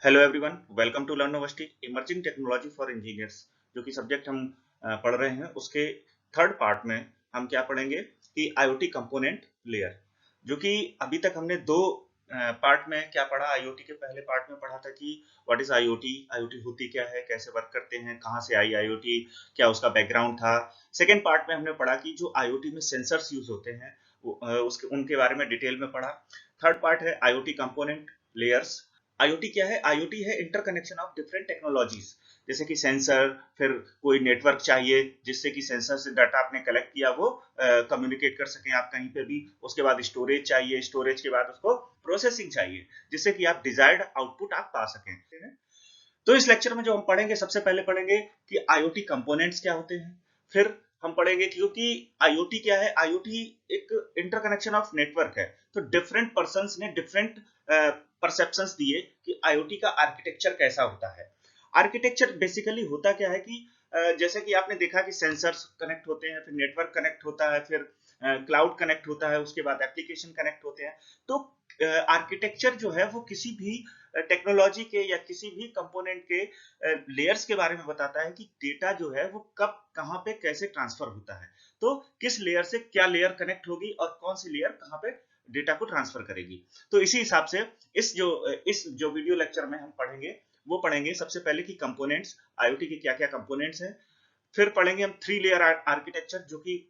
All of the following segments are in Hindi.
Hello everyone, welcome to Learnoversity emerging technology for engineers. जो कि सब्जेक्ट हम पढ़ रहे हैं उसके थर्ड पार्ट में हम क्या पढ़ेंगे कि आईओटी कंपोनेंट लेयर। जो कि अभी तक हमने दो पार्ट में क्या पढ़ा। आईओटी के पहले पार्ट में पढ़ा था कि व्हाट इज आईओटी, आईओटी होती क्या है, कैसे वर्क करते हैं, कहाँ से आई आईओटी, क्या उसका बैकग्राउंड था। सेकेंड पार्ट में हमने पढ़ा कि जो आईओटी में सेंसर्स यूज होते हैं उसके उनके बारे में डिटेल में पढ़ा। थर्ड पार्ट है आईओटी कंपोनेंट लेयर्स। आईओटी क्या है? आईओटी है इंटरकनेक्शन ऑफ डिफरेंट टेक्नोलॉजीज, जैसे कि सेंसर, फिर कोई नेटवर्क चाहिए जिससे कि सेंसर से डाटा आपने कलेक्ट किया वो कम्युनिकेट कर सकें आप कहीं पे भी। उसके बाद स्टोरेज चाहिए, स्टोरेज के बाद उसको प्रोसेसिंग चाहिए जिससे कि आप डिजायर्ड आउटपुट आप पा सकें। तो इस लेक्चर में जो हम पढ़ेंगे, सबसे पहले पढ़ेंगे कि आईओटी कंपोनेंट्स क्या होते हैं। फिर हम पढ़ेंगे क्योंकि आईओटी क्या है। आईओटी एक इंटरकनेक्शन ऑफ नेटवर्क है। तो डिफरेंट पर्संस ने डिफरेंट परसेप्शंस दिए कि आईओटी का आर्किटेक्चर कैसा होता है। आर्किटेक्चर बेसिकली होता क्या है कि जैसे कि आपने देखा कि सेंसर्स कनेक्ट होते हैं, फिर नेटवर्क कनेक्ट होता है, फिर क्लाउड कनेक्ट होता है, उसके बाद एप्लीकेशन कनेक्ट होते हैं। तो आर्किटेक्चर जो है वो किसी भी टेक्नोलॉजी के या किसी भी कंपोनेंट के लेयर्स के बारे में बताता है कि डेटा जो है वो कब कहाँ पे कैसे ट्रांसफर होता है। तो किस लेयर से क्या लेयर कनेक्ट होगी और कौन सी लेयर कहाँ पे डेटा को ट्रांसफर करेगी। तो इसी हिसाब से इस जो वीडियो लेक्चर में हम पढ़ेंगे वो पढ़ेंगे सबसे पहले कि कंपोनेंट्स, आईओटी के क्या क्या कंपोनेंट्स हैं। फिर पढ़ेंगे हम थ्री लेयर आर्किटेक्चर, जो कि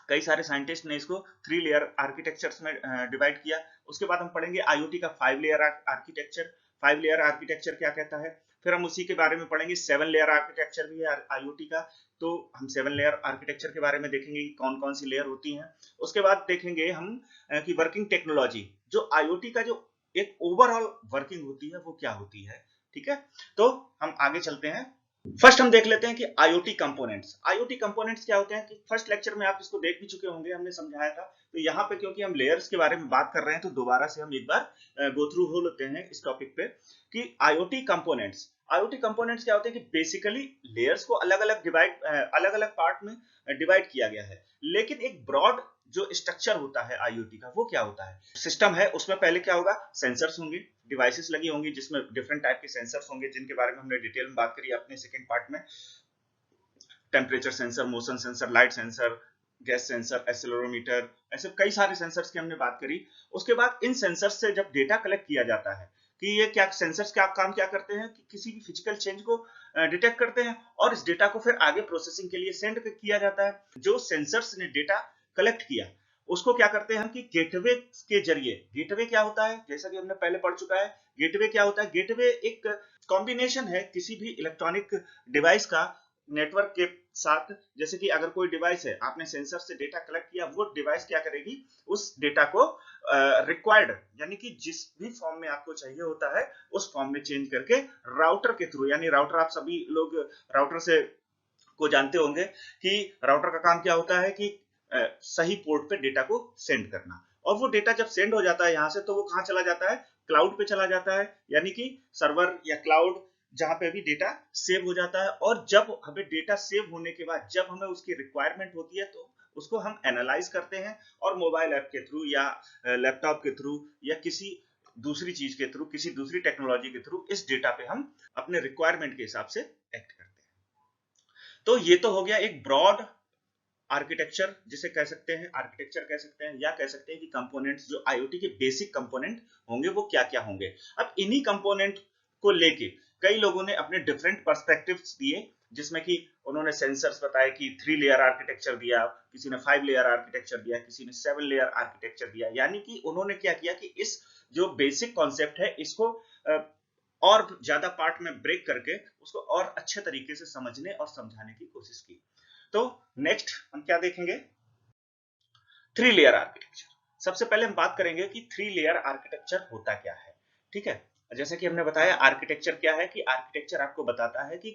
कई सारे साइंटिस्ट ने इसको थ्री लेयर आर्किटेक्चर्स में डिवाइड किया। उसके बाद हम पढ़ेंगे आईओटी का five layer architecture. Five layer architecture क्या कहता है। फिर हम उसी के बारे में पढ़ेंगे सेवन लेयर आर्किटेक्चर भी है आईओटी का। तो हम सेवन लेयर आर्किटेक्चर के बारे में देखेंगे कि कौन कौन सी लेयर होती हैं। उसके बाद देखेंगे हम कि वर्किंग टेक्नोलॉजी, जो आईओटी का जो एक ओवरऑल वर्किंग होती है वो क्या होती है। ठीक है, तो हम आगे चलते हैं। फर्स्ट हम देख लेते हैं कि आईओटी कंपोनेंट्स। आईओटी कंपोनेंट्स क्या होते हैं कि फर्स्ट लेक्चर में आप इसको देख भी चुके होंगे, हमने समझाया था। तो यहाँ पे क्योंकि हम लेयर्स के बारे में बात कर रहे हैं तो दोबारा से हम एक बार गो थ्रू हो लेते हैं इस टॉपिक पे कि आईओटी कंपोनेंट्स। आईओटी कंपोनेंट्स क्या होते हैं कि बेसिकली लेयर्स को अलग अलग पार्ट में डिवाइड किया गया है, लेकिन एक ब्रॉड जो स्ट्रक्चर होता है आईओटी का वो क्या होता है। सिस्टम है, उसमें पहले क्या होगा, सेंसर्स होंगे, डिवाइसेस लगी होंगी जिसमें डिफरेंट टाइप के सेंसर्स होंगे जिनके बारे में हमने डिटेल में बात करी अपने सेकंड पार्ट में। Temperature sensor, motion sensor, light sensor, gas sensor, accelerometer, ऐसे कई सारे सेंसर्स की हमने बात करी। उसके बाद इन सेंसर्स से जब डेटा कलेक्ट किया जाता है कि ये क्या सेंसर्स क्या काम क्या करते हैं कि किसी भी फिजिकल चेंज को डिटेक्ट करते हैं और इस डेटा को फिर आगे प्रोसेसिंग के लिए सेंड किया जाता है। जो सेंसर्स ने डेटा कलेक्ट किया उसको क्या करते हैं हम कि गेटवे के जरिए। गेटवे क्या होता है, जैसा कि हमने पहले पढ़ चुका है। गेटवे क्या होता है? गेटवे एक कॉम्बिनेशन है किसी भी इलेक्ट्रॉनिक डिवाइस का नेटवर्क के साथ। जैसे कि अगर कोई डिवाइस है, आपने सेंसर से डेटा कलेक्ट किया, वो डिवाइस क्या करेगी, उस डेटा को रिक्वायर्ड यानी कि जिस भी फॉर्म में आपको चाहिए होता है उस फॉर्म में चेंज करके राउटर के थ्रू, यानी राउटर आप सभी लोग राउटर से को जानते होंगे कि राउटर का काम क्या होता है कि सही पोर्ट पे डेटा को सेंड करना। और वो डेटा जब सेंड हो जाता है यहाँ से तो वो कहाँ चला जाता है, क्लाउड पे चला जाता है, यानी कि सर्वर या क्लाउड जहां पे भी डेटा सेव हो जाता है। और जब हमें डेटा सेव होने के बाद जब हमें उसकी रिक्वायरमेंट होती है तो उसको हम एनालाइज करते हैं और मोबाइल ऐप के थ्रू या लैपटॉप के थ्रू या किसी दूसरी चीज के थ्रू, किसी दूसरी टेक्नोलॉजी के थ्रू इस डेटा पे हम अपने रिक्वायरमेंट के हिसाब से एक्ट करते हैं। तो ये तो हो गया एक ब्रॉड आर्किटेक्चर, जिसे कह सकते हैं आर्किटेक्चर कह सकते हैं, या कह सकते हैं कि कंपोनेंट्स जो आईओटी के बेसिक कंपोनेंट होंगे वो क्या क्या होंगे। अब इन्हीं कंपोनेंट को लेके कई लोगों ने अपने डिफरेंट पर्सपेक्टिव्स दिए, जिसमें कि उन्होंने सेंसर्स बताए कि थ्री लेयर आर्किटेक्चर दिया, किसी ने फाइव लेयर आर्किटेक्चर दिया, किसी ने सेवन लेयर आर्किटेक्चर दिया। यानी कि उन्होंने क्या किया कि इस जो बेसिक कॉन्सेप्ट है इसको और ज्यादा पार्ट में ब्रेक करके उसको और अच्छे तरीके से समझने और समझाने की कोशिश की। तो नेक्स्ट हम क्या देखेंगे, थ्री लेयर आर्किटेक्चर। सबसे पहले हम बात करेंगे कि थ्री लेयर आर्किटेक्चर होता क्या है। ठीक है, जैसे कि हमने बताया आर्किटेक्चर क्या है कि आर्किटेक्चर आपको बताता है कि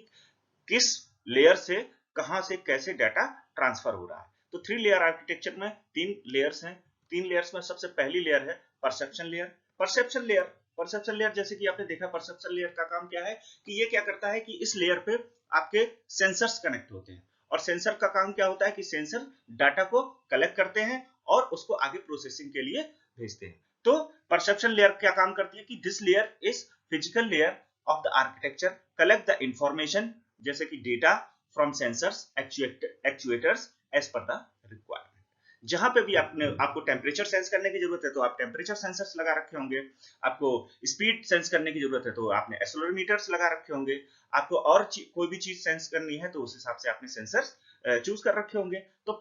किस लेयर से कहां से कैसे डाटा ट्रांसफर हो रहा है। तो थ्री लेयर आर्किटेक्चर में तीन लेयर्स हैं। तीन लेयर्स में सबसे पहली लेयर है perception layer. Perception layer, perception layer जैसे कि आपने देखा, परसेप्शन लेयर का काम क्या है कि ये क्या करता है कि इस लेयर पे आपके सेंसर्स कनेक्ट होते हैं और सेंसर का काम क्या होता है कि सेंसर डाटा को कलेक्ट करते हैं और उसको आगे प्रोसेसिंग के लिए भेजते हैं। तो परसेप्शन लेयर क्या काम करती है कि this layer is physical layer of the architecture, collect the information जैसे कि data from sensors, actuators as per the requirement. जहां पे भी आपको टेम्परेचर सेंस करने की जरूरत है तो आप टेम्परेचर सेंसर्स लगा रखे होंगे, आपको स्पीड सेंस करने की जरूरत है तो आपने एक्सेलेरोमीटर्स लगा रखे होंगे, आपको और कोई भी चीज सेंस करनी है तो उस हिसाब से आपने सेंसर्स चूज कर रखे होंगे। तो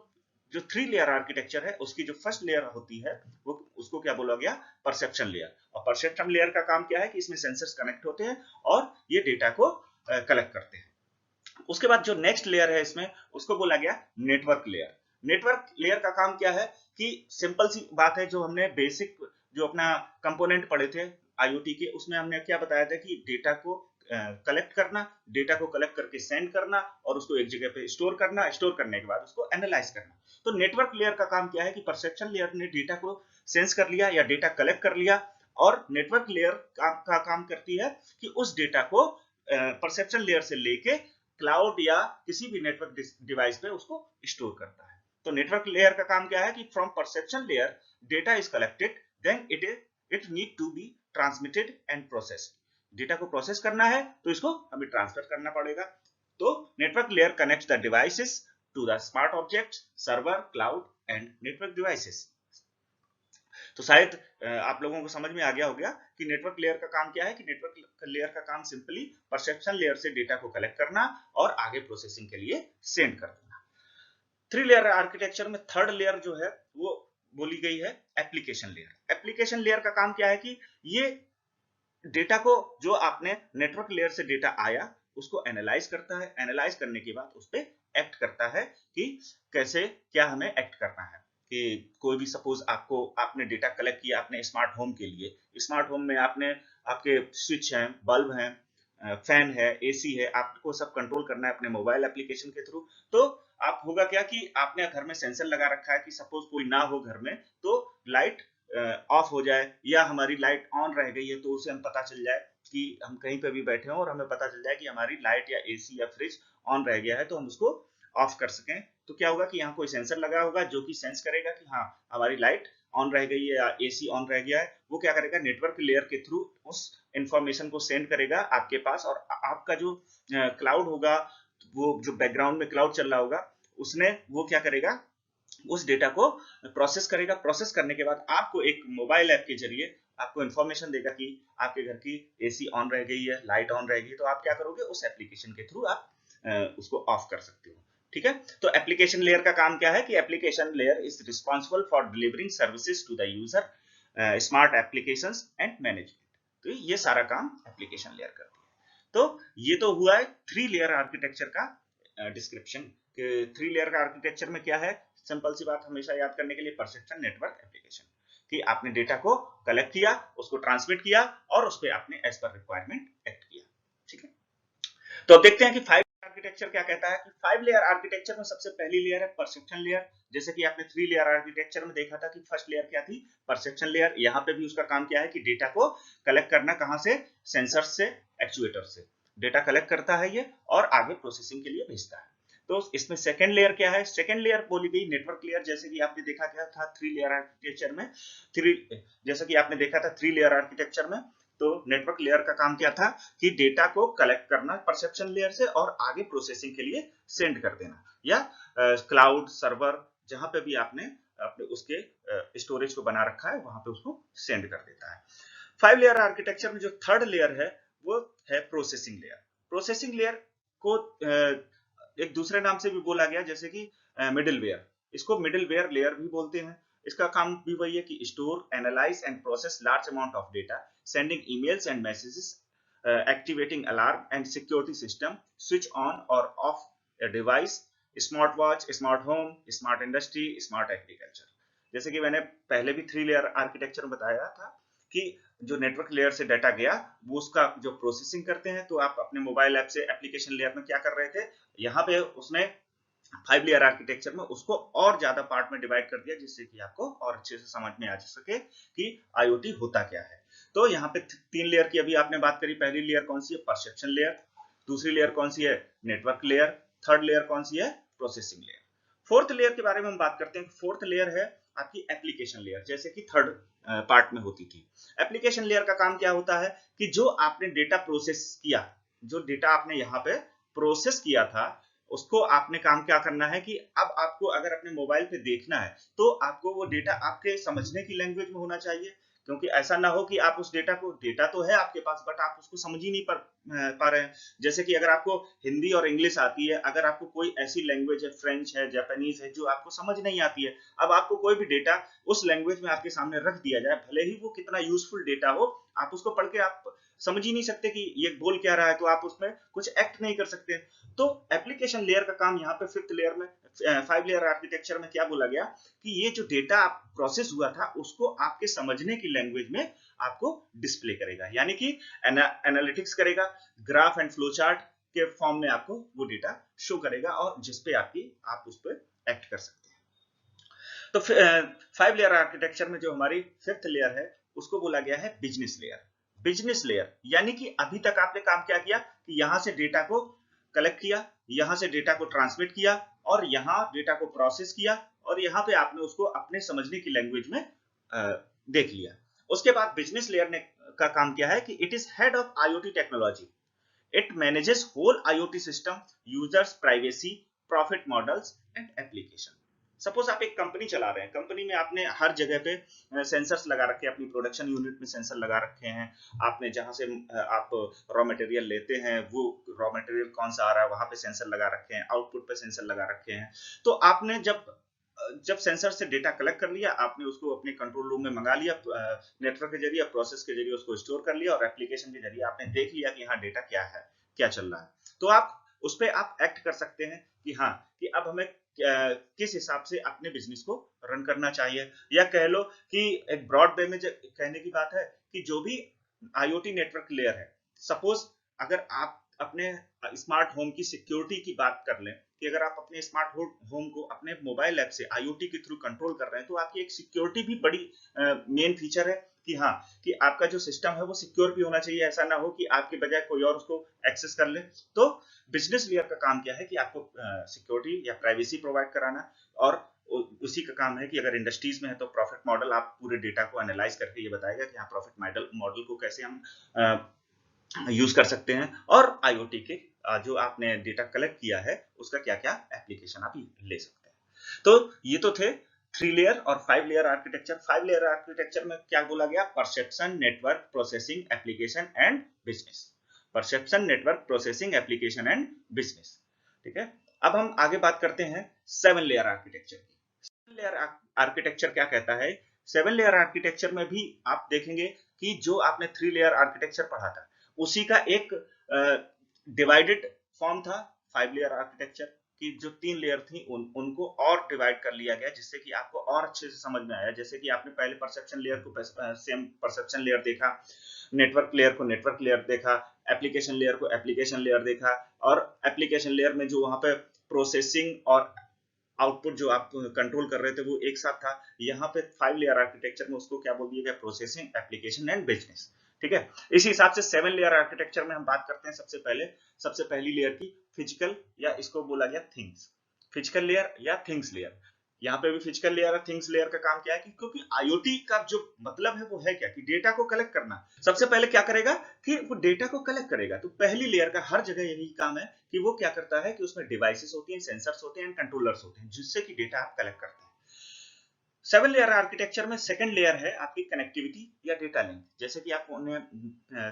जो 3 लेयर आर्किटेक्चर है उसकी जो फर्स्ट लेयर होती है वो उसको क्या बोला गया, परसेप्शन लेयर। और परसेप्शन लेयर का काम क्या है कि इसमें सेंसर्स कनेक्ट होते हैं और ये डेटा को कलेक्ट करते हैं। उसके बाद जो नेक्स्ट लेयर है इसमें उसको बोला गया नेटवर्क लेयर। नेटवर्क लेयर का काम क्या है कि सिंपल सी बात है, जो हमने बेसिक जो अपना कंपोनेंट पढ़े थे आईओटी के, उसमें हमने क्या बताया था कि डेटा को कलेक्ट करना, डेटा को कलेक्ट करके सेंड करना और उसको एक जगह पे स्टोर करना, स्टोर करने के बाद उसको एनालाइज करना। तो नेटवर्क लेयर का काम क्या है कि परसेप्शन लेयर ने डेटा को सेंस कर लिया या डेटा कलेक्ट कर लिया, और नेटवर्क लेयर का काम करती है कि उस डेटा को परसेप्शन लेयर से लेके क्लाउड या किसी भी नेटवर्क डिवाइस पे उसको स्टोर करता है। तो नेटवर्क लेयर का काम क्या है कि from perception layer data is collected, then it need to be transmitted and processed. Data को प्रोसेस करना है तो इसको हमें ट्रांसफर करना पड़ेगा। तो network layer connects the devices to the smart objects, server, cloud and network devices. तो शायद आप लोगों को समझ में आ गया होगा कि नेटवर्क लेयर का काम क्या है कि नेटवर्क लेयर का काम सिंपली परसेप्शन लेयर से डेटा को कलेक्ट करना और आगे प्रोसेसिंग के लिए सेंड कर देना। 3 लेयर आर्किटेक्चर में थर्ड लेयर जो है वो बोली गई है एप्लीकेशन लेयर। एप्लीकेशन लेयर का काम क्या है कि ये डेटा को, जो आपने नेटवर्क लेयर से डेटा आया उसको एनालाइज करता है, एनालाइज करने के बाद उस पर एक्ट करता है कि कैसे क्या हमें एक्ट करना है। कि कोई भी सपोज आपने डेटा कलेक्ट किया अपने स्मार्ट होम के लिए, स्मार्ट होम में आपके स्विच हैं, बल्ब हैं, फैन है, एसी है, आपको सब कंट्रोल करना है अपने मोबाइल एप्लीकेशन के थ्रू। तो आप होगा क्या कि आपने घर में सेंसर लगा रखा है कि सपोज कोई ना हो घर में तो लाइट ऑफ हो जाए या हमारी लाइट ऑन रह गई है तो उसे हम पता चल जाए कि हम कहीं पे भी बैठे हो और हमें पता चल जाए कि हमारी लाइट या एसी या फ्रिज ऑन रह गया है तो हम उसको ऑफ कर सकें। तो क्या होगा कि यहाँ कोई सेंसर लगा होगा जो कि सेंस करेगा कि हाँ हमारी लाइट ऑन रह गई है या एसी ऑन रह गया है। वो क्या करेगा, नेटवर्क लेयर के थ्रू उस इंफॉर्मेशन को सेंड करेगा आपके पास, और आपका जो क्लाउड होगा, वो जो बैकग्राउंड में क्लाउड चल रहा होगा, उसने वो क्या करेगा, उस डेटा को प्रोसेस करेगा। प्रोसेस करने के बाद आपको एक मोबाइल ऐप के जरिए आपको इंफॉर्मेशन देगा कि आपके घर की एसी ऑन रह गई है, लाइट ऑन रह गई है, तो आप क्या करोगे, उस एप्लीकेशन के थ्रू आप उसको ऑफ कर सकते हो। ठीक है, तो एप्लीकेशन लेयर का काम क्या है कि application layer is responsible for delivering services to the user, smart applications and management. तो ये सारा काम एप्लीकेशन लेयर करती है। तो ये तो हुआ है 3 लेयर आर्किटेक्चर का डिस्क्रिप्शन। 3 लेयर का आर्किटेक्चर में क्या है, सिंपल सी बात हमेशा याद करने के लिए, परसेप्शन, नेटवर्क, एप्लीकेशन, कि आपने डेटा को कलेक्ट किया, उसको ट्रांसमिट किया और उस पर आपने एज पर रिक्वायरमेंट एक्ट किया। ठीक है, तो अब देखते हैं कि 5 आर्किटेक्चर क्या कहता है। कि 5 लेयर आर्किटेक्चर में सबसे पहली लेयर है परसेप्शन लेयर। जैसे कि आपने 3 लेयर आर्किटेक्चर में देखा था कि फर्स्ट लेयर क्या थी, परसेप्शन लेयर। यहाँ पे भी उसका काम क्या है कि डेटा को कलेक्ट करना, कहां से, सेंसर से, एक्चुएटर से डेटा कलेक्ट करता है ये और आगे प्रोसेसिंग के लिए भेजता है। तो इसमें सेकंड लेयर क्या है, सेकंड लेयर बोली गई नेटवर्क लेयर। जैसे कि आपने देखा क्या था 3 लेयर आर्किटेक्चर में, जैसे कि आपने देखा था 3 लेयर आर्किटेक्चर में, तो नेटवर्क लेयर का काम क्या था कि डेटा को कलेक्ट करना परसेप्शन लेयर से और आगे प्रोसेसिंग के लिए सेंड कर देना, या क्लाउड, सर्वर, जहां पे भी आपने अपने उसके स्टोरेज को बना रखा है वहां पे उसको सेंड कर देता है। 5 लेयर आर्किटेक्चर में जो थर्ड लेयर है वो है प्रोसेसिंग लेयर। प्रोसेसिंग लेयर को एक दूसरे नाम से भी बोला गया, जैसे कि मिडिलवेयर। इसको मिडिलवेयर लेयर भी बोलते हैं। इसका काम भी वही है कि store, analyse and process large amount of data, sending emails and messages, activating alarm and security system, switch on or off a device, smart watch, smart home, smart industry, smart agriculture. जैसे कि मैंने पहले भी 3 लेयर आर्किटेक्चर में बताया था कि जो नेटवर्क लेयर से डाटा गया वो उसका जो प्रोसेसिंग करते हैं, तो आप अपने मोबाइल ऐप से एप्लीकेशन लेयर में क्या कर रहे थे, यहाँ पे उसने 5 लेयर आर्किटेक्चर में उसको और ज्यादा पार्ट में डिवाइड कर दिया, जिससे कि आपको और अच्छे से समझ में आ सके कि आईओटी होता क्या है। तो यहाँ पे 3 लेयर की अभी आपने बात करी। पहली लेयर कौन सी है, परसेप्शन लेयर। दूसरी लेयर कौन सी है, नेटवर्क लेयर। थर्ड लेयर कौन सी है, प्रोसेसिंग लेयर। फोर्थ लेयर के बारे में हम बात करते हैं। फोर्थ लेयर है आपकी एप्लीकेशन लेयर, जैसे कि थर्ड पार्ट में होती थी। एप्लीकेशन लेयर का काम क्या होता है कि जो आपने डेटा प्रोसेस किया, जो डेटा आपने यहाँ पे प्रोसेस किया था, उसको आपने काम क्या करना है कि अब आपको अगर अपने मोबाइल पे देखना है तो आपको वो डेटा आपके समझने की लैंग्वेज में होना चाहिए, क्योंकि ऐसा ना हो कि आप उस डेटा को, डेटा तो है आपके पास बट आप उसको समझ ही नहीं पा रहे हैं। जैसे कि अगर आपको हिंदी और इंग्लिश आती है, अगर आपको कोई ऐसी लैंग्वेज है, फ्रेंच है, जापानीज है, जो आपको समझ नहीं आती है, अब आपको कोई भी डेटा उस लैंग्वेज में आपके सामने रख दिया जाए, भले ही वो कितना यूजफुल डेटा हो, आप उसको पढ़ के आप समझ ही नहीं सकते कि ये बोल क्या रहा है, तो आप उसमें कुछ एक्ट नहीं कर सकते। तो एप्लीकेशन लेयर का काम यहाँ पे फिफ्थ लेयर में, 5 लेयर आर्किटेक्चर में क्या बोला गया कि ये जो डेटा प्रोसेस हुआ था उसको आपके समझने की लैंग्वेज में आपको डिस्प्ले करेगा, यानी कि एनालिटिक्स करेगा, ग्राफ एंड फ्लो चार्ट के फॉर्म में आपको वो डेटा शो करेगा और जिसपे आप उस पर एक्ट कर सकते हैं। तो 5 लेयर आर्किटेक्चर में जो हमारी फिफ्थ लेयर है उसको बोला गया है बिजनेस लेयर। बिजनेस लेयर यानी कि अभी तक आपने काम क्या किया कि यहां से डेटा को कलेक्ट किया, यहां से डेटा को ट्रांसमिट किया और यहां डेटा को प्रोसेस किया और यहां पे आपने उसको अपने समझने की लैंग्वेज में देख लिया। उसके बाद बिजनेस लेयर ने का काम क्या है कि it is head of IoT technology. It manages whole IoT system, users privacy, profit models and application. Suppose आप एक कंपनी चला रहे हैं, कंपनी में आपने हर जगह पे सेंसर्स लगा रखे हैं, अपनी प्रोडक्शन यूनिट में सेंसर लगा रखे हैं, आपने जहां से आप रॉ मटेरियल लेते हैं वो रॉ मटेरियल कौन सा आ रहा है वहां पे सेंसर लगा रखे हैं, आउटपुट पे सेंसर लगा रखे हैं। तो आपने जब सेंसर से डेटा कलेक्ट कर लिया, आपने उसको अपने कंट्रोल रूम में मंगा लिया, नेटवर्क के जरिए, प्रोसेस के जरिए उसको स्टोर कर लिया और एप्लीकेशन के जरिए आपने देख लिया कि हाँ डेटा क्या है, क्या चल रहा है, तो आप उस पर आप एक्ट कर सकते हैं कि हाँ कि अब हमें किस हिसाब से अपने बिजनेस को रन करना चाहिए। या कह लो कि एक ब्रॉड वे में कहने की बात है कि जो भी आईओटी नेटवर्क लेयर है, सपोज अगर आप अपने स्मार्ट होम की सिक्योरिटी की बात कर लें कि अगर आप अपने स्मार्ट होम को अपने मोबाइल ऐप से आईओटी के थ्रू कंट्रोल कर रहे हैं, तो आपकी एक सिक्योरिटी भी बड़ी मेन फीचर है कि हाँ कि आपका जो सिस्टम है वो सिक्योर भी होना चाहिए, ऐसा ना हो कि आपके बजाय कोई और उसको एक्सेस कर ले। तो बिजनेस लेयर का काम क्या है कि आपको सिक्योरिटी या प्राइवेसी प्रोवाइड कराना, और उसी का काम है कि अगर इंडस्ट्रीज में है तो प्रॉफिट मॉडल, आप पूरे डेटा को एनालाइज करके ये बताएगा कि हाँ प्रॉफिट मॉडल को कैसे हम यूज कर सकते हैं, और आईओटी के जो आपने डेटा कलेक्ट किया है उसका क्या क्या एप्लीकेशन आप ले सकते हैं। तो ये तो थे 3 लेयर और 5 लेयर आर्किटेक्चर। 5 लेयर आर्किटेक्चर में क्या बोला गया, perception, network, processing, application and business. Perception, network, processing, application and business. ठीक है, अब हम आगे बात करते हैं 7 लेयर आर्किटेक्चर की। 7 लेयर आर्किटेक्चर क्या कहता है? 7 लेयर आर्किटेक्चर में भी आप देखेंगे कि जो आपने 3 लेयर आर्किटेक्चर पढ़ा था उसी का एक डिवाइडेड फॉर्म था 5 लेयर आर्किटेक्चर की। जो 3 लेयर थी उनको और डिवाइड कर लिया गया जिससे कि आपको और अच्छे से समझ में आया। जैसे कि आपने पहले परसेप्शन लेयर को सेम परसेप्शन लेयर देखा, नेटवर्क लेयर को नेटवर्क लेयर देखा, एप्लीकेशन लेयर को एप्लीकेशन लेयर देखा, और एप्लीकेशन लेयर में जो वहां पे प्रोसेसिंग और आउटपुट जो आप कंट्रोल कर रहे थे वो एक साथ था। यहाँ पे 5 लेयर आर्किटेक्चर में उसको क्या बोल दिया गया, प्रोसेसिंग, एप्लीकेशन एंड बिजनेस। ठीक है, इसी हिसाब से 7 लेयर आर्किटेक्चर में हम बात करते हैं सबसे पहली लेयर की, फिजिकल, या इसको बोला गया थिंग्स। फिजिकल लेयर या थिंग्स लेयर, यहाँ पे भी फिजिकल लेयर और थिंग्स लेयर का काम क्या है कि क्योंकि आईओटी का जो मतलब है वो है क्या कि डेटा को कलेक्ट करना। सबसे पहले क्या करेगा कि वो डेटा को कलेक्ट करेगा। तो पहली लेयर का हर जगह यही काम है कि वो क्या करता है कि उसमें डिवाइसेस होती हैं, सेंसर्स होते हैं, कंट्रोलर्स होते हैं जिससे कि डेटा आप कलेक्ट करते हैं। 7 लेयर आर्किटेक्चर में सेकंड लेयर है आपकी कनेक्टिविटी या डेटा लिंक। जैसे कि आपने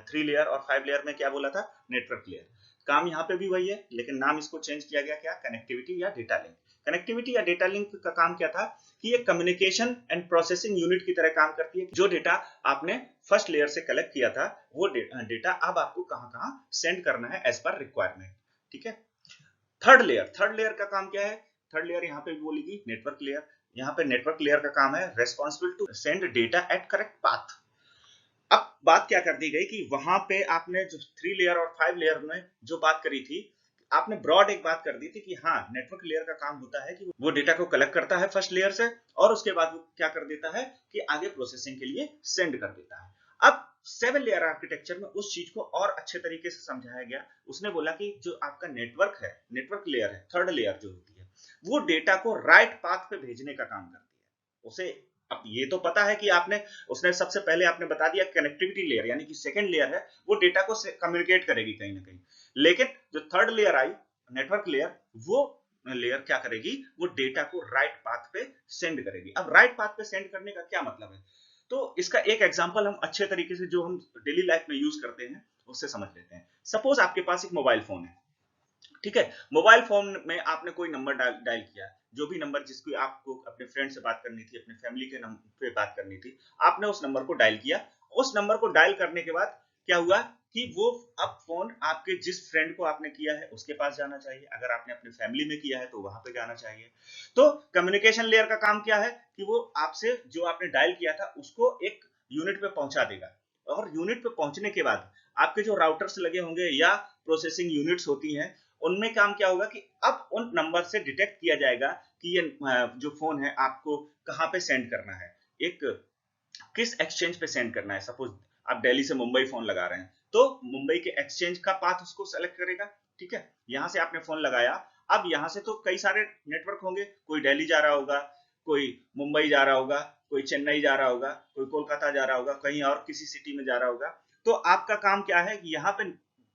3 लेयर और 5 लेयर में क्या बोला था, नेटवर्क लेयर। काम यहाँ पे भी वही है लेकिन नाम इसको चेंज किया गया, क्या, कनेक्टिविटी या डेटा लिंक। कनेक्टिविटी या डेटा लिंक का काम क्या था कि ये कम्युनिकेशन एंड प्रोसेसिंग यूनिट की तरह काम करती है। जो डेटा आपने फर्स्ट लेयर से कलेक्ट किया था वो डेटा अब आपको कहां सेंड करना है एज पर रिक्वायरमेंट। ठीक है, थर्ड लेयर का काम क्या है? थर्ड लेयर यहाँ पे बोलेगी नेटवर्क लेयर। यहाँ पे नेटवर्क लेयर का काम है responsible to send data at correct path. अब बात क्या कर दी गई कि वहां पे आपने जो 3 लेयर और 5 लेयर में जो बात करी थी, आपने ब्रॉड एक बात कर दी थी कि हाँ नेटवर्क लेयर का काम होता है कि वो डेटा को कलेक्ट करता है फर्स्ट लेयर से और उसके बाद वो क्या कर देता है कि आगे प्रोसेसिंग के लिए सेंड कर देता है। अब 7 लेयर आर्किटेक्चर में उस चीज को और अच्छे तरीके से समझाया गया। उसने बोला कि जो आपका नेटवर्क है, नेटवर्क लेयर है, थर्ड लेयर जो होती है, वो डेटा को राइट पाथ पे भेजने का काम करती है। उसे अब ये तो पता है कि आपने उसने सबसे पहले आपने बता दिया कनेक्टिविटी लेयर यानी कि सेकंड लेयर है वो डेटा को कम्युनिकेट करेगी कहीं ना कहीं, लेकिन जो third layer I network layer, वो लेयर क्या करेगी, वो डेटा को राइट पाथ पे सेंड करेगी। अब राइट पाथ पे सेंड करने का क्या मतलब है, तो इसका एक एग्जांपल हम अच्छे तरीके से जो हम डेली लाइफ में यूज करते हैं उससे समझ लेते हैं। सपोज आपके पास एक मोबाइल फोन है, ठीक है, मोबाइल फोन में आपने कोई नंबर डायल किया, जो भी नंबर जिसकी आपको अपने फ्रेंड से बात करनी थी, अपने फैमिली के नंबर पे बात करनी थी, आपने उस नंबर को डायल किया। उस नंबर को डायल करने के बाद क्या हुआ कि वो अब फोन आपके जिस फ्रेंड को आपने किया है उसके पास जाना चाहिए, अगर आपने अपने फैमिली में किया है तो वहां पे जाना चाहिए। तो कम्युनिकेशन लेयर का काम क्या है कि वो आपसे जो आपने डायल किया था उसको एक यूनिट पे पहुंचा देगा, और यूनिट पे पहुंचने के बाद आपके जो राउटर्स लगे होंगे या प्रोसेसिंग यूनिट्स होती हैं, उनमें काम क्या होगा कि अब उन नंबर से डिटेक्ट किया जाएगा कि ये जो फोन है आपको कहाँ पे सेंड करना है, एक किस एक्सचेंज पे सेंड करना है। सपोज आप दिल्ली से मुंबई फोन लगा रहे हैं तो मुंबई के एक्सचेंज का पाथ उसको सेलेक्ट करेगा, ठीक है, यहां से आपने फोन लगाया। अब यहां से तो कई सारे नेटवर्क होंगे, कोई दिल्ली जा रहा होगा, कोई मुंबई जा रहा होगा, कोई चेन्नई जा रहा होगा, कोई कोलकाता जा रहा होगा, कहीं और किसी सिटी में जा रहा होगा। तो आपका काम क्या है कि यहाँ पे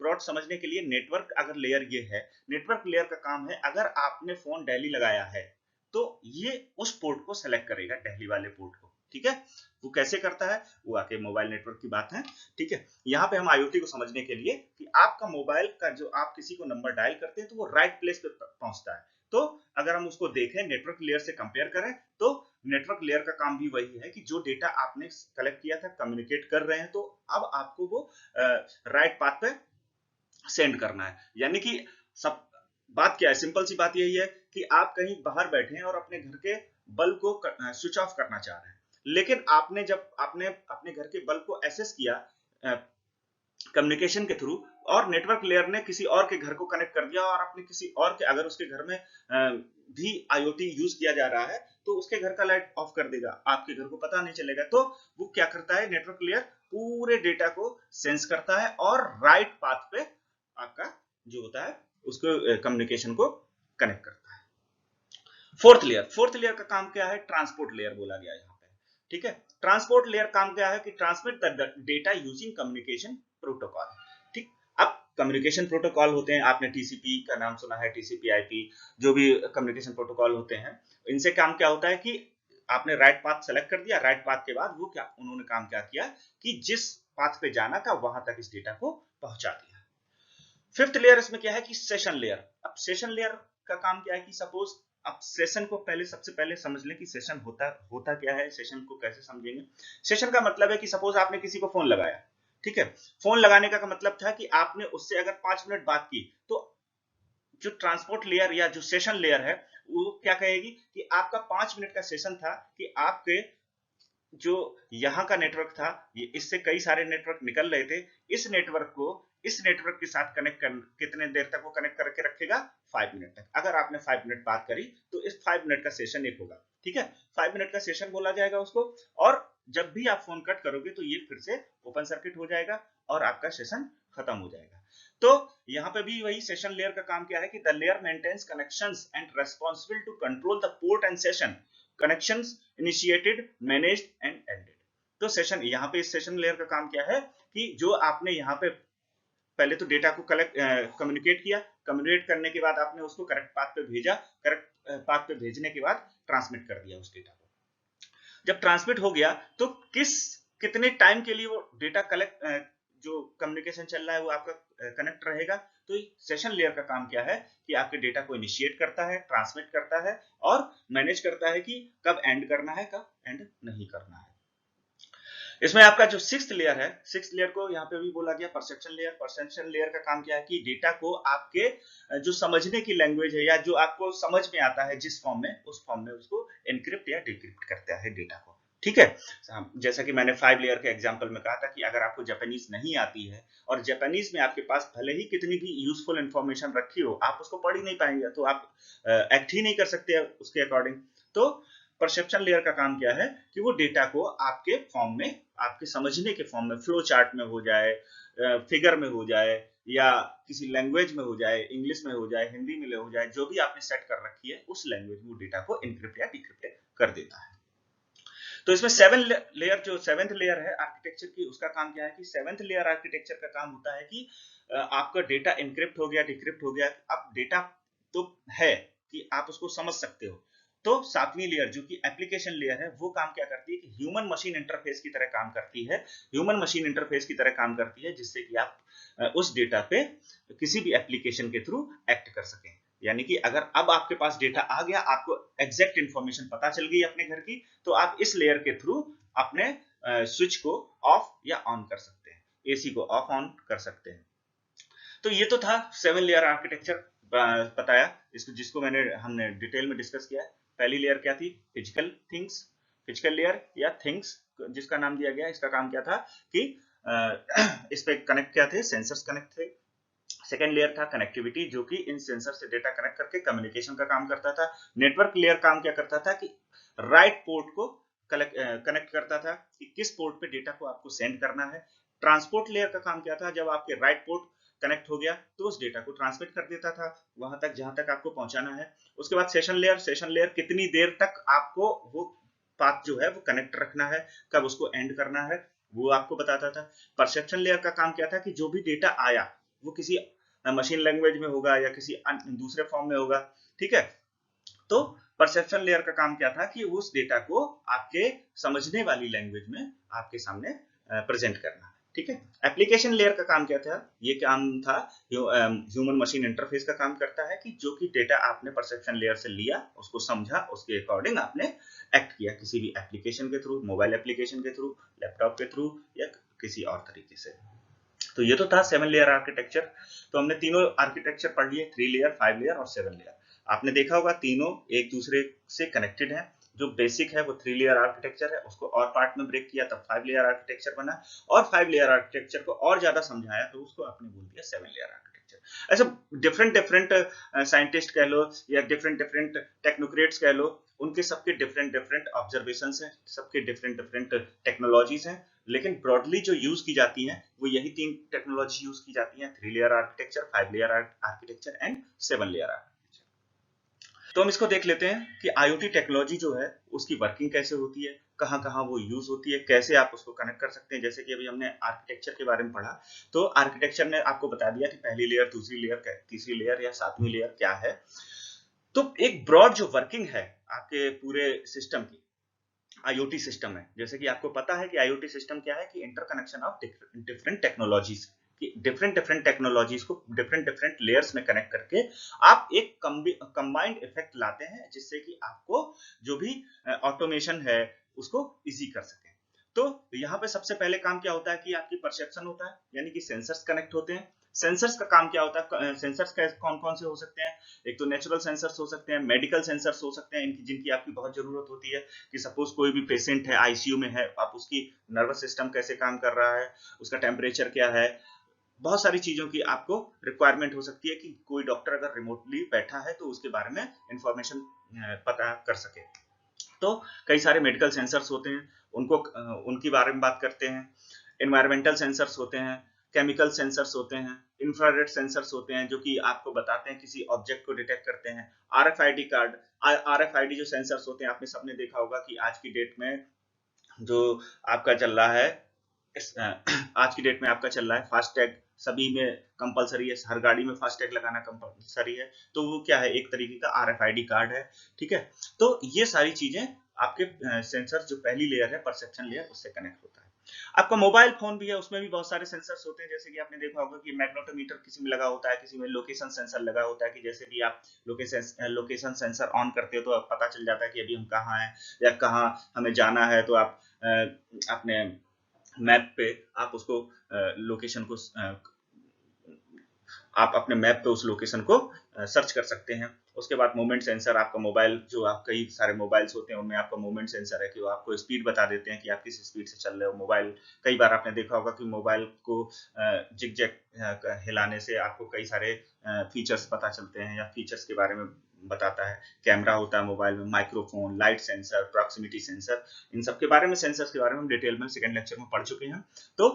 ब्रॉड समझने के लिए नेटवर्क अगर लेयर ये है, नेटवर्क लेयर का काम है अगर आपने फोन दिल्ली लगाया है तो ये उस पोर्ट को सेलेक्ट करेगा, दिल्ली वाले पोर्ट को, ठीक है। वो कैसे करता है, वो आके मोबाइल नेटवर्क की बात है, ठीक है। यहाँ पे हम आईओटी को समझने के लिए कि आपका मोबाइल का जो आप किसी को नंबर डायल करते हैं तो वो राइट प्लेस पे पहुंचता है। तो अगर हम उसको देखें नेटवर्क लेयर से कंपेयर करें तो नेटवर्क लेयर का काम भी वही है कि जो डेटा आपने कलेक्ट किया था कम्युनिकेट कर रहे हैं, तो अब आपको वो राइट पाथ पे सेंड करना है। यानी कि सब बात क्या है, सिंपल सी बात यही है कि आप कहीं बाहर बैठे हैं और अपने घर के बल्ब को स्विच ऑफ करना चाह रहे हैं, लेकिन आपने जब आपने अपने घर के बल्ब को एक्सेस किया कम्युनिकेशन के थ्रू, और नेटवर्क लेयर ने किसी और के घर को कनेक्ट कर दिया, और अपने किसी और के अगर उसके घर में भी आईओटी यूज किया जा रहा है तो उसके घर का लाइट ऑफ कर देगा, आपके घर को पता नहीं चलेगा। तो वो क्या करता है, नेटवर्क लेयर पूरे डेटा को सेंस करता है और राइट पाथ पे आपका जो होता है उसको कम्युनिकेशन को कनेक्ट करता है। फोर्थ लेयर का काम क्या है, ट्रांसपोर्ट लेयर बोला गया यहाँ पे, ठीक है। ट्रांसपोर्ट लेयर काम क्या है कि transmit the data using communication protocol, ठीक। अब कम्युनिकेशन प्रोटोकॉल होते हैं, आपने टीसीपी का नाम सुना है, टीसीपी आईपी, जो भी कम्युनिकेशन प्रोटोकॉल होते हैं, इनसे काम क्या होता है कि आपने राइट पाथ सेलेक्ट कर दिया, राइट पाथ के बाद वो क्या उन्होंने काम क्या किया कि जिस पाथ पे जाना था वहां तक इस डेटा को पहुंचा दिया। फिफ्थ लेयर इसमें क्या है कि सेशन लेयर। अब सेशन लेयर का काम क्या है कि सपोज अब सेशन को पहले सबसे पहले समझ लें कि सेशन होता क्या है, सेशन को कैसे समझेंगे। सेशन का मतलब है कि सपोज आपने किसी को फोन लगाया, ठीक है, फोन लगाने का मतलब था कि आपने उससे अगर 5 मिनट बात की तो जो ट्रांसपोर्ट लेयर या जो सेशन लेयर है वो क्या कहेगी कि आपका 5 मिनट का सेशन था, कि आपके जो यहाँ का नेटवर्क था ये इससे कई सारे नेटवर्क निकल रहे थे, इस नेटवर्क को इस नेटवर्क के साथ कनेक्ट कर कितने देर तक वो कनेक्ट करके रखेगा, 5 मिनट तक। अगर आपने 5 मिनट बात करी तो इस 5 मिनट का सेशन एक होगा, ठीक है, 5 मिनट का सेशन बोला जाएगा उसको। और जब भी आप फोन कट करोगे तो ये फिर से ओपन सर्किट हो जाएगा और आपका सेशन खत्म हो जाएगा। तो यहाँ पे भी वही सेशन लेयर का काम क्या है कि the layer maintains connections and responsible to control the port and session connections initiated managed and ended. तो सेशन यहाँ पे इस सेशन लेयर का काम क्या है कि जो आपने यहाँ पे पहले तो डेटा को कलेक्ट कम्युनिकेट किया, कम्युनिकेट करने के बाद आपने उसको करेक्ट पाथ पे भेजा, करेक्ट पाथ पे भेजने के बाद ट्रांसमिट कर दिया उस डेटा को। जब ट्रांसमिट हो गया तो कितने टाइम के लिए वो डेटा कलेक्ट जो कम्युनिकेशन चल रहा है वो आपका कनेक्ट रहेगा। तो सेशन लेयर का काम क्या है कि आपके डेटा को इनिशिएट करता है, ट्रांसमिट करता है और मैनेज करता है कि कब एंड करना है, कब एंड नहीं करना है। इसमें आपका जो सिक्स्थ लेयर है, सिक्स्थ लेयर को यहाँ पे भी बोला गया परसेप्शन लेयर। परसेप्शन लेयर का काम क्या है कि डेटा को आपके जो समझने की लैंग्वेज है या जो आपको समझ में आता है जिस फॉर्म में, उस फॉर्म में उसको एनक्रिप्ट या डिक्रिप्ट करता है डेटा को, ठीक है। जैसा कि मैंने 5 लेयर के एग्जांपल में कहा था कि अगर आपको जापानीज नहीं आती है और जापानीज में आपके पास भले ही कितनी भी यूजफुल इंफॉर्मेशन रखी हो, आप उसको पढ़ ही नहीं पाएंगे, तो आप एक्ट ही नहीं कर सकते उसके अकॉर्डिंग। तो परसेप्शन लेयर का काम क्या है कि वो डेटा को आपके फॉर्म में, आपके समझने के फॉर्म में, फ्लो चार्ट में हो जाए, फिगर में हो जाए, या किसी लैंग्वेज में हो जाए, इंग्लिश में हो जाए, हिंदी में हो जाए, जो भी आपने सेट कर रखी है उस लैंग्वेज में वो डेटा को इनक्रिप्ट या डिक्रिप्ट कर देता है। तो इसमें 7 लेयर, जो 7th लेयर है आर्किटेक्चर की, उसका काम क्या है कि 7th लेयर आर्किटेक्चर का काम होता है कि आपका डेटा इनक्रिप्ट हो गया, डिक्रिप्ट हो गया, अब डेटा तो है कि आप उसको समझ सकते हो। तो 7वीं लेयर जो कि एप्लीकेशन लेयर है, वो काम क्या करती है कि ह्यूमन मशीन इंटरफेस की तरह काम करती है, ह्यूमन मशीन इंटरफेस की तरह काम करती है, जिससे कि आप उस डेटा पे किसी भी एप्लीकेशन के थ्रू एक्ट कर सकें। यानी कि अगर अब आपके पास डेटा आ गया, आपको एग्जैक्ट इंफॉर्मेशन पता चल गई अपने घर की, तो आप इस लेयर के थ्रू अपने स्विच को ऑफ या ऑन कर सकते हैं, एसी को ऑफ ऑन कर सकते हैं। तो ये तो था 7 लेयर आर्किटेक्चर बताया, इसको जिसको हमने डिटेल में डिस्कस किया। पहली लेयर क्या थी? फिजिकल थिंग्स, फिजिकल लेयर या थिंग्स जिसका नाम दिया गया, इसका काम क्या था कि इस पे कनेक्ट क्या थे? सेंसर्स कनेक्ट थे। सेकेंड लेयर था कनेक्टिविटी, जो कि इन सेंसर से डेटा कनेक्ट करके कम्युनिकेशन का काम करता था। नेटवर्क लेयर काम क्या करता था कि राइट पोर्ट को कनेक्ट करता था कि किस पोर्ट पे डेटा को आपको सेंड करना है। ट्रांसपोर्ट लेयर का काम क्या था? जब आपके राइट पोर्ट कनेक्ट हो गया तो उस डेटा को ट्रांसमिट कर देता था वहां तक जहां तक आपको पहुंचाना है। उसके बाद सेशन लेयर, सेशन लेयर कितनी देर तक आपको वो पाथ जो है वो कनेक्ट रखना है, कब उसको एंड करना है, वो आपको बताता था। परसेप्शन लेयर का काम क्या था कि जो भी डेटा आया वो किसी मशीन लैंग्वेज में होगा या किसी दूसरे फॉर्म में होगा, ठीक है। तो परसेप्शन लेयर का काम क्या था कि उस डेटा को आपके समझने वाली लैंग्वेज में आपके सामने प्रेजेंट करना, ठीक है। एप्लीकेशन लेयर का काम क्या था? ये काम था ह्यूमन मशीन इंटरफेस का काम करता है कि जो कि डेटा आपने परसेप्शन लेयर से लिया, उसको समझा, उसके अकॉर्डिंग आपने एक्ट किया किसी भी एप्लीकेशन के थ्रू, मोबाइल एप्लीकेशन के थ्रू, लैपटॉप के थ्रू या किसी और तरीके से। तो ये तो था 7 लेयर आर्किटेक्चर। तो हमने तीनों आर्किटेक्चर पढ़ लिए, 3 लेयर, 5 लेयर और 7 लेयर। आपने देखा होगा तीनों एक दूसरे से कनेक्टेड है। जो बेसिक है वो 3 लेयर आर्किटेक्चर है, उसको और पार्ट में ब्रेक किया तब 5 लेयर आर्किटेक्चर बना, और 5 लेयर आर्किटेक्चर को और ज्यादा समझाया तो उसको आपने बोल दिया 7 लेयर आर्किटेक्चर। ऐसा डिफरेंट डिफरेंट साइंटिस्ट कह लो या डिफरेंट डिफरेंट टेक्नोक्रेट्स कह लो, उनके सबके डिफरेंट डिफरेंट ऑब्जर्वेशन हैं, सबके डिफरेंट डिफरेंट टेक्नोलॉजीज हैं, लेकिन ब्रॉडली जो यूज की जाती हैं वो यही 3 टेक्नोलॉजी यूज की जाती हैं: 3 layer architecture, 5 layer architecture and 7 layer architecture. तो हम इसको देख लेते हैं कि आईओटी टेक्नोलॉजी जो है उसकी वर्किंग कैसे होती है, कहाँ कहाँ वो यूज होती है, कैसे आप उसको कनेक्ट कर सकते हैं। जैसे कि अभी हमने आर्किटेक्चर के बारे में पढ़ा, तो आर्किटेक्चर ने आपको बता दिया कि पहली लेयर, दूसरी लेयर, तीसरी लेयर या 7वीं लेयर क्या है। तो एक ब्रॉड जो वर्किंग है आपके पूरे सिस्टम की, आईओटी सिस्टम है, जैसे कि आपको पता है कि आईओटी सिस्टम क्या है कि इंटरकनेक्शन ऑफ डिफरेंट टेक्नोलॉजीज, कि डिफरेंट डिफरेंट टेक्नोलॉजीज को डिफरेंट डिफरेंट लेयर्स में कनेक्ट करके आप एक कंबाइंड इफेक्ट लाते हैं, जिससे कि आपको जो भी ऑटोमेशन है उसको इजी कर सके। तो यहाँ पे सबसे पहले काम क्या होता है कि आपकी परसेप्शन होता है, यानी कि सेंसर्स कनेक्ट होते हैं। सेंसर्स का काम क्या होता है? सेंसर्स कौन कौन से हो सकते हैं? एक तो नेचुरल सेंसर्स हो सकते हैं, मेडिकल सेंसर्स हो सकते हैं, इनकी जिनकी आपकी बहुत जरूरत होती है कि सपोज कोई भी पेशेंट है, आईसीयू में है, आप उसकी नर्वस सिस्टम कैसे काम कर रहा है, उसका टेम्परेचर क्या है, बहुत सारी चीजों की आपको रिक्वायरमेंट हो सकती है कि कोई डॉक्टर अगर रिमोटली बैठा है तो उसके बारे में इंफॉर्मेशन पता कर सके। तो कई सारे मेडिकल सेंसर्स होते हैं, उनको उनके बारे में बात करते हैं। एनवायरमेंटल सेंसर्स होते हैं, केमिकल सेंसर्स होते हैं, इंफ्रारेड सेंसर्स होते हैं जो कि आपको बताते हैं, किसी ऑब्जेक्ट को डिटेक्ट करते हैं। आरएफआईडी कार्ड, आरएफआईडी जो सेंसर्स होते हैं, आपने सबने देखा होगा कि आज की डेट में जो आपका चल रहा है, आज की डेट में आपका चल रहा है फास्टैग, सभी में कंपलसरी है, हर गाड़ी में फास्टैग लगाना कंपलसरी है। तो वो क्या है? एक तरीके का आरएफआईडी कार्ड है, ठीक है। तो ये सारी चीजें आपके सेंसर जो पहली लेयर है परसेप्शन लेयर, उससे कनेक्ट होता है। आपका मोबाइल फोन भी है, उसमें भी बहुत सारे सेंसर्स होते हैं, जैसे कि आपने देखा होगा कि मैग्नेटोमीटर किसी में लगा होता है, किसी में लोकेशन सेंसर लगा होता है, कि जैसे कि आप लोकेशन सेंसर ऑन करते हो तो आप पता चल जाता है कि अभी हम कहाँ हैं या कहाँ हमें जाना है। तो आप अपने मैप पे आप उसको लोकेशन को आप अपने मैप पे उस लोकेशन को सर्च कर सकते हैं। उसके बाद मोमेंट सेंसर, आपका मोबाइल, जो आप कई सारे मोबाइल्स होते हैं उनमें आपका मोमेंट सेंसर है कि वो आपको स्पीड बता देते हैं कि आप किस स्पीड से चल रहे हो। मोबाइल, कई बार आपने देखा होगा कि मोबाइल को जिग जैग हिलाने से आपको कई सारे फीचर्स पता चलते हैं या फीचर्स के बारे में बताता है। कैमरा होता है मोबाइल में, microphone, light sensor, proximity sensor, इन सब के बारे में, सेंसर्स के बारे में हम डिटेल में सेकंड लेक्चर में पढ़ चुके हैं। तो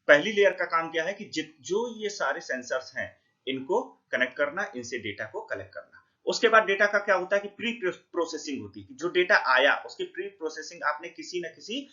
पहली लेयर का काम क्या है कि जो ये सारे सेंसर्स हैं इनको कनेक्ट करना, इनसे डेटा को कलेक्ट करना। उसके बाद डेटा का क्या होता है कि प्री प्रोसेसिंग होती है, जो डेटा आया उसकी प्री प्रोसेसिंग आपने किसी न किसी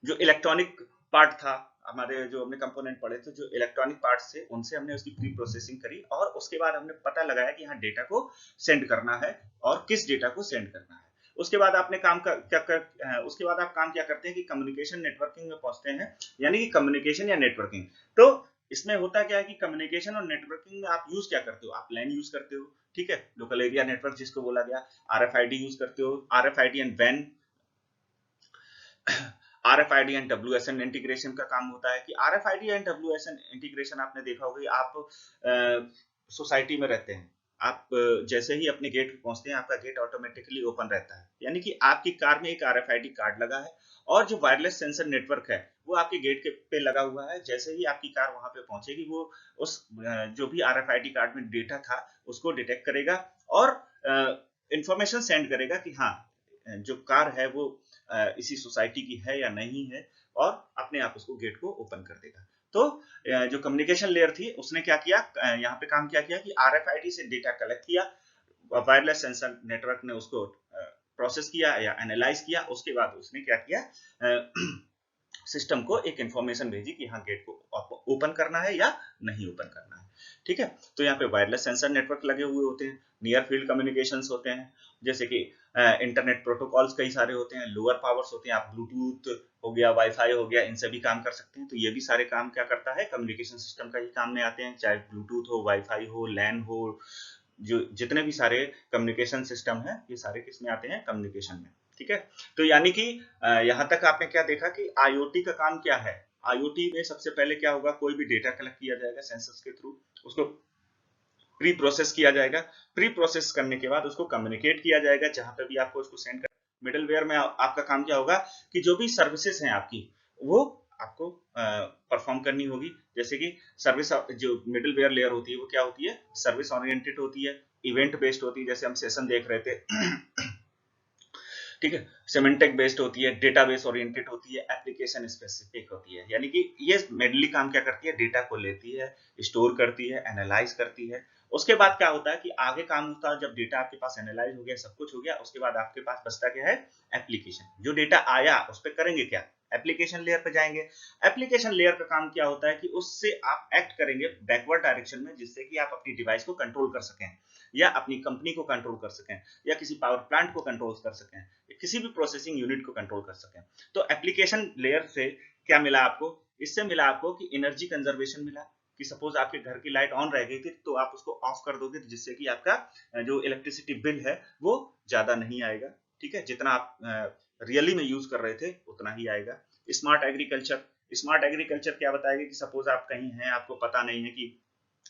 जो इलेक्ट्रॉनिक पार्ट था, हमारे जो हमने कंपोनेंट पढ़े थे, जो इलेक्ट्रॉनिक पार्ट्स थे, उनसे हमने उसकी प्री प्रोसेसिंग करी और उसके बाद हमने पता लगाया कि हाँ डेटा को सेंड करना है और किस डेटा को सेंड करना है। उसके बाद आपने उसके बाद आप काम क्या करते हैं कि कम्युनिकेशन नेटवर्किंग में पहुंचते हैं, यानी कि कम्युनिकेशन या नेटवर्किंग। तो इसमें होता क्या है कि कम्युनिकेशन और नेटवर्किंग में आप यूज क्या करते हो, आप लैन यूज करते हो, ठीक है, लोकल एरिया नेटवर्क जिसको बोला गया, आरएफआईडी यूज करते हो, आरएफआईडी एंड वैन, RFID एंड WSN इंटीग्रेशन का काम होता है कि RFID एंड WSN इंटीग्रेशन आपने देखा होगा, आप सोसाइटी में रहते हैं, आप जैसे ही अपने गेट पे पहुंचते हैं आपका गेट ऑटोमेटिकली ओपन रहता है, यानी कि आपकी कार में एक RFID कार्ड लगा है और जो वायरलेस सेंसर नेटवर्क है वो आपके गेट के पे लगा हुआ है। जैसे ही आपकी कार वहां पे पहुंचेगी वो उस जो भी RFID कार्ड में डेटा था उसको डिटेक्ट करेगा और इंफॉर्मेशन सेंड करेगा कि हाँ जो कार है वो इसी सोसाइटी की है या नहीं है, और अपने आप उसको गेट को ओपन कर देगा। तो जो कम्युनिकेशन लेयर थी उसने क्या किया, यहाँ पे काम क्या किया कि RFID से डेटा कलेक्ट किया, वायरलेस सेंसर नेटवर्क ने उसको प्रोसेस किया या एनालाइज किया, उसके बाद उसने क्या किया सिस्टम को एक इंफॉर्मेशन भेजी कि हाँ गेट को ओपन करना है या नहीं ओपन करना है, ठीक है। तो यहाँ पे वायरलेस सेंसर नेटवर्क लगे हुए होते हैं, नियर फील्ड कम्युनिकेशंस होते हैं, जैसे कि इंटरनेट प्रोटोकॉल्स कई सारे होते हैं, लोअर पावर्स होते हैं, आप ब्लूटूथ हो गया, वाईफाई हो गया, इनसे भी काम कर सकते हैं। तो ये भी सारे काम क्या करता है, कम्युनिकेशन सिस्टम का ही काम में आते हैं, चाहे ब्लूटूथ हो, वाईफाई हो, लैन हो, जो जितने भी सारे कम्युनिकेशन सिस्टम है ये सारे किसमें आते हैं, कम्युनिकेशन में, ठीक है। तो यानी कि यहाँ तक आपने क्या देखा कि आईओटी का काम क्या है। आईओटी में सबसे पहले क्या होगा, कोई भी डेटा कलेक्ट किया जाएगा सेंसर्स के थ्रू, उसको प्री प्रोसेस किया जाएगा, प्री प्रोसेस करने के बाद उसको कम्युनिकेट किया जाएगा जहां पे भी आपको उसको सेंड कर। मिडलवेयर में आपका काम क्या होगा कि जो भी सर्विसेज हैं आपकी वो आपको परफॉर्म करनी होगी, जैसे कि सर्विस जो मिडलवेयर लेयर होती है वो क्या होती है, सर्विस ओरिएंटेड होती है, इवेंट बेस्ड होती है, जैसे हम सेशन देख रहे थे ठीक है, सिमेंटिक बेस्ड होती है, डेटाबेस ओरिएंटेड होती है, एप्लीकेशन स्पेसिफिक होती है। यानी कि ये मेनली काम क्या करती है, डेटा को लेती है, स्टोर करती है, एनालाइज करती है। उसके बाद क्या होता है कि आगे काम होता है, जब डेटा आपके पास एनालाइज हो गया, सब कुछ हो गया, उसके बाद आपके पास बचता क्या है, एप्लीकेशन। जो डेटा आया उस पर करेंगे क्या, एप्लीकेशन लेयर पे जाएंगे। एप्लीकेशन लेयर का काम क्या होता है कि उससे आप एक्ट करेंगे बैकवर्ड डायरेक्शन में, जिससे कि आप अपनी डिवाइस को कंट्रोल कर सकें या अपनी कंपनी को कंट्रोल कर सकें या किसी पावर प्लांट को कंट्रोल कर सकें, किसी भी प्रोसेसिंग यूनिट को कंट्रोल कर सकें। तो एप्लीकेशन लेयर से क्या मिला आपको, इससे मिला आपको कि एनर्जी कंजर्वेशन मिला, कि सपोज आपके घर की लाइट ऑन रह गई थी तो आप उसको ऑफ कर दोगे, जिससे कि आपका जो इलेक्ट्रिसिटी बिल है वो ज्यादा नहीं आएगा, ठीक है, जितना आप रियली में यूज कर रहे थे उतना ही आएगा। स्मार्ट एग्रीकल्चर, स्मार्ट एग्रीकल्चर क्या बताएगा कि सपोज आप कहीं हैं, आपको पता नहीं है कि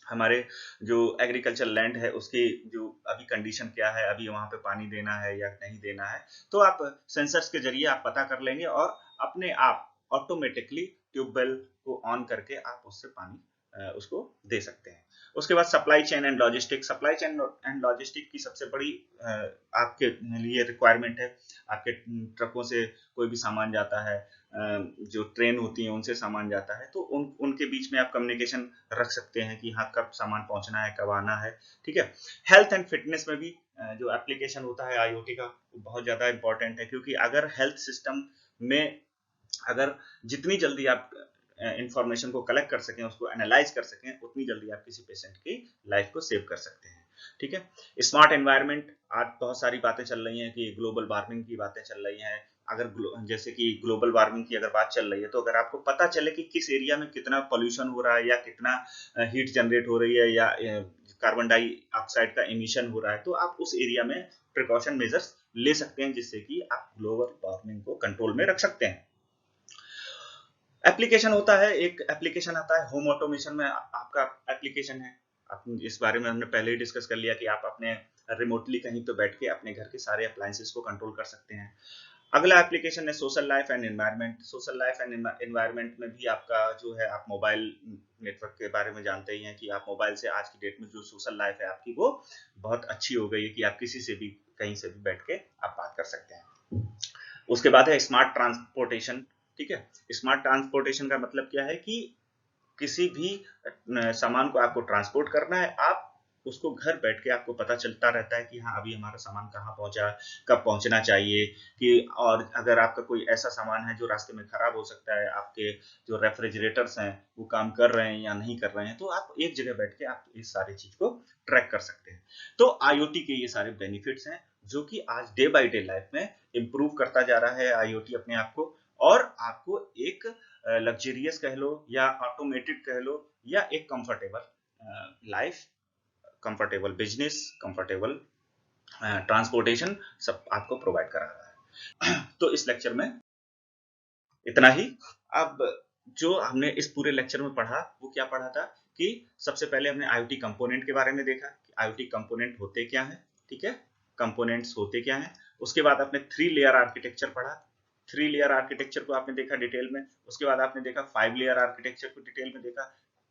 हमारे जो एग्रीकल्चर लैंड है उसकी जो अभी कंडीशन क्या है, अभी वहां पे पानी देना है या नहीं देना है, तो आप सेंसर्स के जरिए आप पता कर लेंगे और अपने आप ऑटोमेटिकली ट्यूबवेल को ऑन करके आप उससे पानी उसको दे सकते हैं। उसके बाद supply chain and logistic, supply chain and logistic की सबसे बड़ी आपके लिए रिक्वायरमेंट है। आपके ट्रकों से कोई भी सामान जाता है, जो ट्रेन होती है उनसे सामान जाता है, तो उनके बीच में आप कम्युनिकेशन रख सकते हैं कि हाँ कब सामान पहुंचना है, कब आना है, ठीक है। हेल्थ एंड फिटनेस में भी जो एप्लीकेशन होता है आईओटी का बहुत ज्यादा इंपॉर्टेंट है, क्योंकि अगर हेल्थ सिस्टम में अगर जितनी जल्दी आप इंफॉर्मेशन को कलेक्ट कर सकें, उसको एनालाइज कर सकें, उतनी जल्दी आप किसी पेशेंट की लाइफ को सेव कर सकते हैं, ठीक है। स्मार्ट एनवायरनमेंट, आज बहुत सारी बातें चल रही हैं कि ग्लोबल वार्मिंग की बातें चल रही हैं। अगर जैसे कि ग्लोबल वार्मिंग की अगर बात चल रही है, तो अगर आपको पता चले कि किस एरिया में कितना पोल्यूशन हो रहा है या कितना हीट जनरेट हो रही है या कार्बन डाइऑक्साइड का एमिशन हो रहा है, तो आप उस एरिया में प्रिकॉशन मेजर्स ले सकते हैं, जिससे कि आप ग्लोबल वार्मिंग को कंट्रोल में रख सकते हैं। एप्लीकेशन होता है, एक एप्लीकेशन आता है होम ऑटोमेशन में, आपका एप्लीकेशन है, इस बारे में हमने पहले ही डिस्कस कर लिया कि आप अपने रिमोटली कहीं पे बैठ के अपने घर के सारे अप्लायंसेस को कंट्रोल कर सकते हैं। अगला एप्लीकेशन है social life and environment. Social life and environment में भी आपका जो है, आप मोबाइल नेटवर्क के बारे में जानते ही हैं कि आप मोबाइल से आज की डेट में जो सोशल लाइफ है आपकी वो बहुत अच्छी हो गई है कि आप किसी से भी कहीं से भी बैठ के आप बात कर सकते हैं। उसके बाद है स्मार्ट ट्रांसपोर्टेशन, ठीक है। स्मार्ट ट्रांसपोर्टेशन का मतलब क्या है कि किसी भी सामान को आपको ट्रांसपोर्ट करना है, आप उसको घर बैठ के आपको पता चलता रहता है कि हाँ अभी हमारा सामान कहाँ पहुंचा, कब पहुंचना चाहिए, कि और अगर आपका कोई ऐसा सामान है जो रास्ते में खराब हो सकता है, आपके जो रेफ्रिजरेटर्स हैं वो काम कर रहे हैं या नहीं कर रहे हैं, तो आप एक जगह बैठ के आप इस सारी चीज को ट्रैक कर सकते हैं। तो आईओटी के ये सारे बेनिफिट्स हैं जो कि आज डे बाय डे लाइफ में इम्प्रूव करता जा रहा है आईओटी अपने आप को, और आपको एक लग्जरियस कह लो या ऑटोमेटेड कह लो या एक comfortable life, comfortable business, comfortable transportation सब आपको प्रोवाइड करा रहा है। तो इस लेक्चर में इतना ही। अब जो हमने इस पूरे लेक्चर में पढ़ा वो क्या पढ़ा था कि सबसे पहले हमने आईओटी कंपोनेंट के बारे में देखा कि आईओटी कंपोनेंट होते क्या हैं, ठीक है, कंपोनेंट्स होते क्या हैं। उसके बाद आपने 3 लेयर आर्किटेक्चर पढ़ा, 3 लेयर आर्किटेक्चर को आपने देखा डिटेल में। उसके बाद आपने देखा 5 लेयर आर्किटेक्चर को डिटेल में देखा।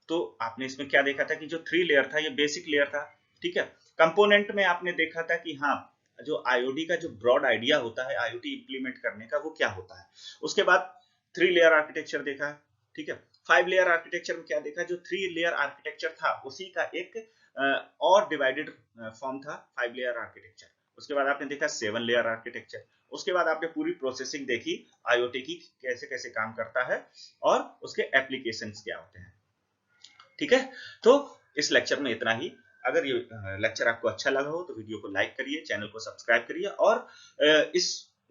तो आपने इसमें क्या देखा था कि जो 3 लेयर था ये बेसिक लेयर था, ठीक है। कंपोनेंट में आपने देखा था कि हाँ जो आईओटी का जो ब्रॉड आइडिया होता है आईओटी इंप्लीमेंट करने का वो क्या होता है। उसके बाद 3 लेयर आर्किटेक्चर देखा, ठीक है। 5 लेयर आर्किटेक्चर में क्या देखा, जो 3 लेयर आर्किटेक्चर था उसी का एक और डिवाइडेड फॉर्म था 5 लेयर आर्किटेक्चर। उसके बाद आपने देखा 7 लेयर आर्किटेक्चर। उसके बाद आपने पूरी प्रोसेसिंग देखी आईओटी की कैसे कैसे काम करता है और उसके एप्लीकेशंस क्या होते हैं, ठीक है। तो इस लेक्चर में इतना ही। अगर ये लेक्चर आपको अच्छा लगा हो तो वीडियो को लाइक करिए, चैनल को सब्सक्राइब करिए और इस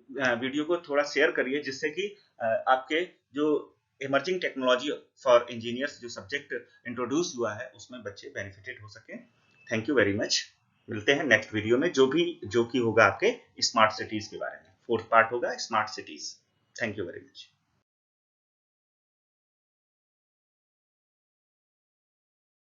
वीडियो को थोड़ा शेयर करिए जिससे कि आपके जो इमर्जिंग टेक्नोलॉजी फॉर इंजीनियर्स जो सब्जेक्ट इंट्रोड्यूस हुआ है उसमें बच्चे बेनिफिटेड हो सके। Thank you very much. मिलते हैं नेक्स्ट वीडियो में जो कि होगा आपके स्मार्ट सिटीज के बारे में। 4th पार्ट होगा smart cities. Thank you very much.